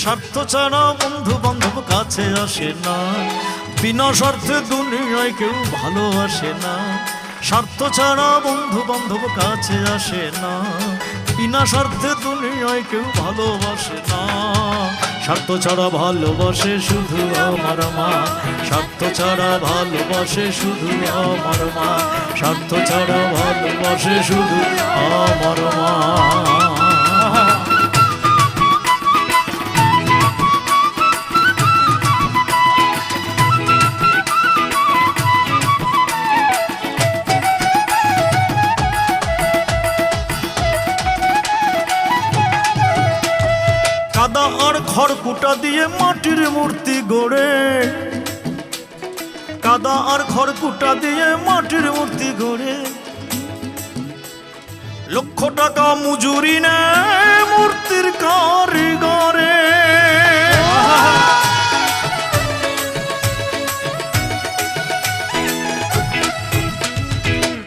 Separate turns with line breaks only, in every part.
স্বার্থ ছাড়া বন্ধু বান্ধব কাছে আসে না, বিনা স্বার্থে দুনিয়ায় কেউ ভালোবাসে না। স্বার্থ ছাড়া বন্ধু বান্ধব কাছে আসে না, বিনা স্বার্থে দুনিয়ায় কেউ ভালোবাসে না। স্বার্থ ছাড়া ভালোবাসে শুধু আমার মা, স্বার্থ ছাড়া ভালোবাসে শুধু আমার মা, স্বার্থ ছাড়া ভালোবাসে শুধু আমার মা। কাদা আর খড়কুটা দিয়ে মাটির মূর্তি গড়ে, কাদা আর খড়কুটা দিয়ে মাটির মূর্তি গড়ে, লক্ষ টাকা মজুরি নেয় মূর্তির কারিগরে।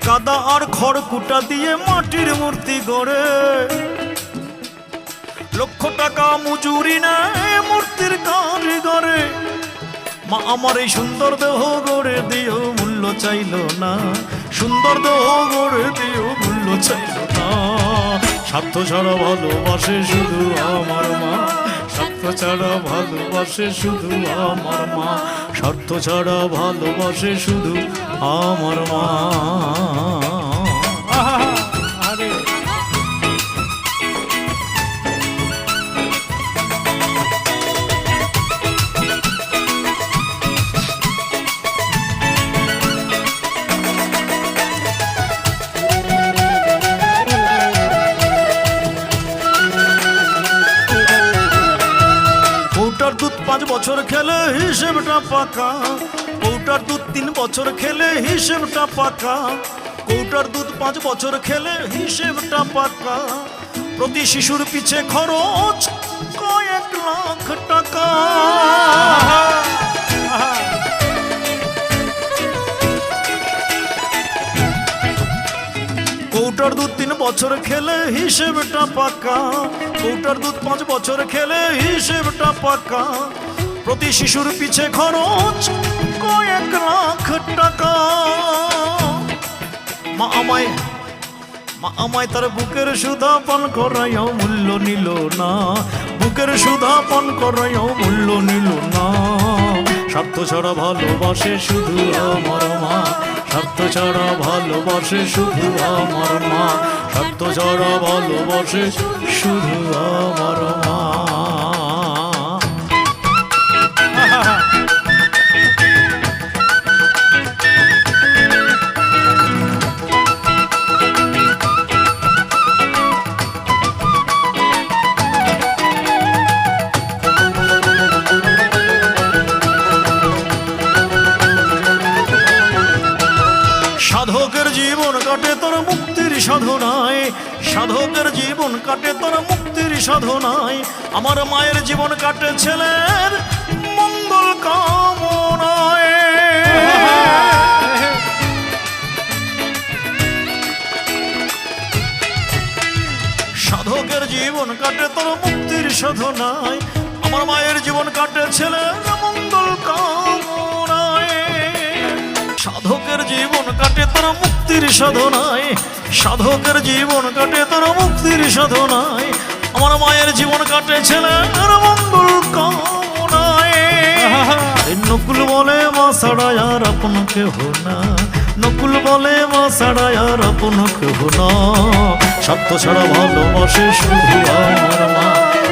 কাদা আর খড়কুটা দিয়ে মাটির মূর্তি গড়ে, লক্ষ টাকা মজুরি নেয় মূর্তির কারিগরে। মা আমার এই সুন্দর দেহ গড়ে দিও মূল্য চাইল না, সুন্দর দেহ গড়ে দিও মূল্য চাইল না। স্বার্থ ছাড়া ভালোবাসে শুধু আমার মা, স্বার্থ ছাড়া ভালোবাসে শুধু আমার মা, স্বার্থ ছাড়া ভালোবাসে শুধু আমার মা। কৌটার দুধ 5 বছর খেলে হিসেবটা পাকা, কৌটার দুধ 3 বছর খেলে হিসেবটা পাকা, কৌটার দুধ 5 বছর খেলে হিসেবটা পাকা। প্রতি শিশুর পিছে খরচ কয়েক লাখ টাকা। কৌটার দুধ 3 বছর খেলে হিসেবটা পাকা, কৌটার দুধ 5 বছর খেলে হিসেবটা পাকা। প্রতি শিশুর পিছে খরচ কয়েক লাখ টাকা। মা আমায় তার বুকের সুধা পান করাইও মূল্য নিল না, বুকের সুধা পান করাইও মূল্য নিল না। স্বার্থ ছাড়া ভালোবাসে শুধু আমার মা, স্বার্থ ছাড়া ভালোবাসে শুধু আমার মা, স্বার্থ ছাড়া ভালোবাসে শুধু আমার মা। সাধকের জীবন কাটে তোর মুক্তির সাধনায়, সাধকের জীবন কাটে তোর মুক্তির সাধনায়। আমার মায়ের জীবন কাটে ছেলের মঙ্গল কামনায়। সাধকের জীবন কাটে তোর মুক্তির সাধনায়, আমার মায়ের জীবন কাটে ছেলের মঙ্গল কামনায়। সাধকের জীবন কাটে তোর মুক্তির সাধনায়, সাধকের জীবন কাটে তোর মুক্তির সাধনায়। আমার মায়ের জীবন কাটে ছেলের মঙ্গল কামনায়। নকুল বলে মা ছাড়া আর আপন কেহ না, নকুল বলে মা ছাড়া আর আপন কেহ না। স্বার্থ ছাড়া ভালোবাসে শুধু আমার মা,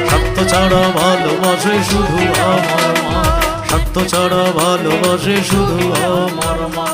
স্বার্থ ছাড়া ভালোবাসে শুধু আমার মা, স্বার্থ ছাড়া ভালোবাসে শুধু আমার মা।